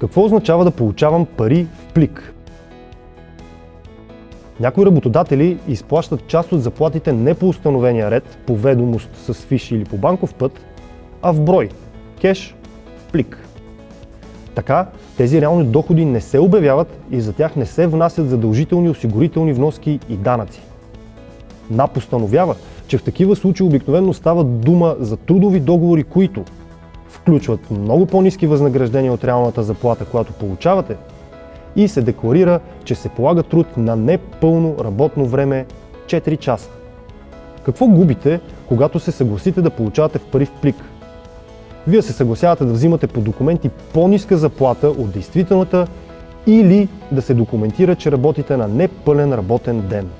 Какво означава да получавам пари в плик? Някои работодатели изплащат част от заплатите не по установения ред, по ведомост с фиш или по банков път, а в брой, кеш, в плик. Така, тези реални доходи не се обявяват и за тях не се внасят задължителни осигурителни вноски и данъци. НАП постановява, че в такива случаи обикновено става дума за трудови договори, които включват много по-ниски възнаграждения от реалната заплата, която получавате, и се декларира, че се полага труд на непълно работно време 4 часа. Какво губите, когато се съгласите да получавате в пари в плик? Вие се съгласявате да взимате по документи по-ниска заплата от действителната или да се документира, че работите на непълен работен ден.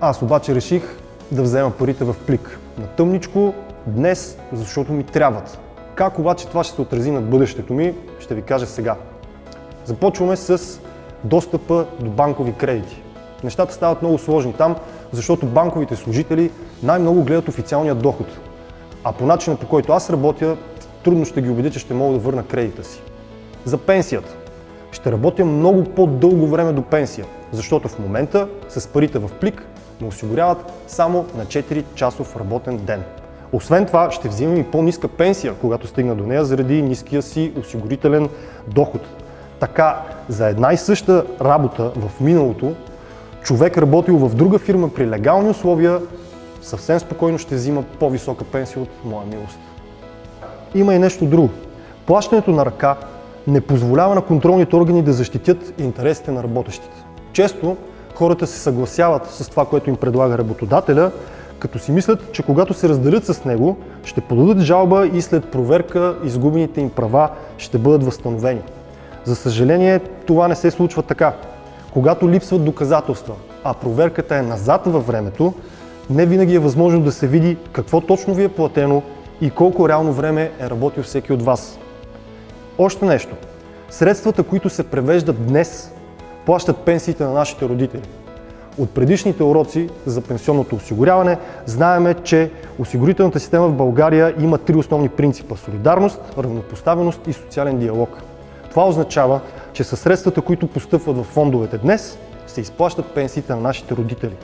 Аз обаче реших да взема парите в плик. На тъмничко, днес, защото ми трябват. Как обаче това ще се отрази на бъдещето ми, ще ви кажа сега. Започваме с достъпа до банкови кредити. Нещата стават много сложни там, защото банковите служители най-много гледат официалния доход. А по начина, по който аз работя, трудно ще ги убедя, че ще мога да върна кредита си. За пенсията. Ще работя много по-дълго време до пенсия, защото в момента с парите в плик ме осигуряват само на 4-часов работен ден. Освен това, ще взимам и по-ниска пенсия, когато стигна до нея, заради ниския си осигурителен доход. Така, за една и съща работа в миналото, човек работил в друга фирма при легални условия, съвсем спокойно ще взима по-висока пенсия от моя милост. Има и нещо друго. Плащането на ръка не позволява на контролните органи да защитят интересите на работещите. Често хората се съгласяват с това, което им предлага работодателя, като си мислят, че когато се разделят с него, ще подадат жалба и след проверка изгубените им права ще бъдат възстановени. За съжаление, това не се случва така. Когато липсват доказателства, а проверката е назад във времето, не винаги е възможно да се види какво точно ви е платено и колко реално време е работил всеки от вас. Още нещо. Средствата, които се превеждат днес, плащат пенсиите на нашите родители. От предишните уроци за пенсионното осигуряване знаем, че осигурителната система в България има 3 основни принципа – солидарност, равнопоставеност и социален диалог. Това означава, че със средствата, които постъпват в фондовете днес, се изплащат пенсиите на нашите родители.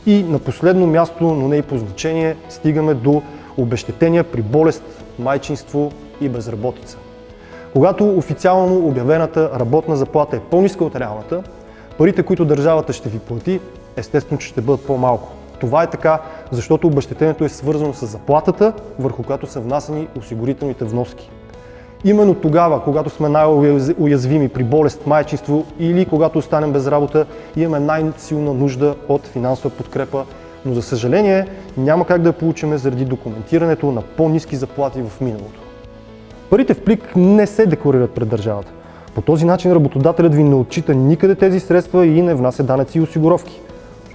И на последно място, но не и по значение, стигаме до обезщетения при болест, майчинство и безработица. Когато официално обявената работна заплата е по-ниска от реалната, парите, които държавата ще ви плати, естествено, че ще бъдат по-малко. Това е така, защото обезщетението е свързано с заплатата, върху която са внасяни осигурителните вноски. Именно тогава, когато сме най-уязвими при болест, майчинство или когато останем без работа, имаме най-силна нужда от финансова подкрепа, но за съжаление няма как да я получим заради документирането на по-ниски заплати в миналото. Парите в плик не се декларират пред държавата. По този начин работодателят ви не отчита никъде тези средства и не внася данъци и осигуровки.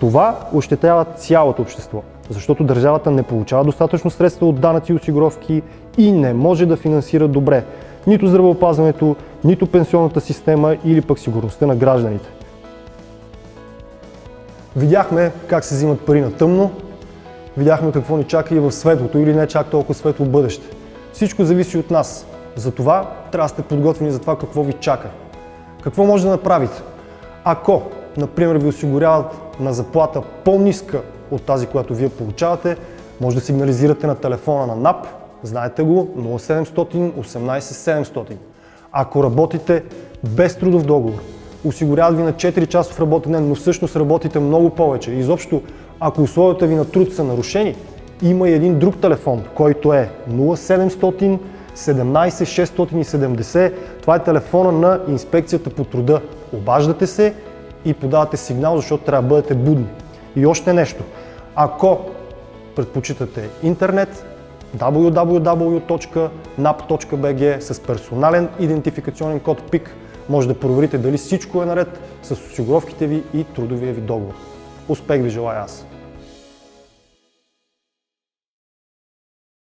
Това ощетява цялото общество, защото държавата не получава достатъчно средства от данъци и осигуровки и не може да финансира добре нито здравеопазването, нито пенсионната система или пък сигурността на гражданите. Видяхме как се взимат пари на тъмно, видяхме какво ни чака и в светлото или не чак толкова светло бъдеще. Всичко зависи от нас. Затова трябва да сте подготвени за това какво ви чака. Какво може да направите? Ако, например, ви осигуряват на заплата по-ниска от тази, която вие получавате, може да сигнализирате на телефона на НАП, знаете го, 0700 18 700. Ако работите без трудов договор, осигуряват ви на 4-часов работен ден, но всъщност работите много повече. Изобщо, ако условията ви на труд са нарушени, има и един друг телефон, който е 0700 17 670. Това е телефона на инспекцията по труда. Обаждате се и подавате сигнал, защото трябва да бъдете будни. И още нещо. Ако предпочитате интернет, www.nap.bg с персонален идентификационен код ПИК може да проверите дали всичко е наред с осигуровките ви и трудовия ви договор. Успех ви желая аз!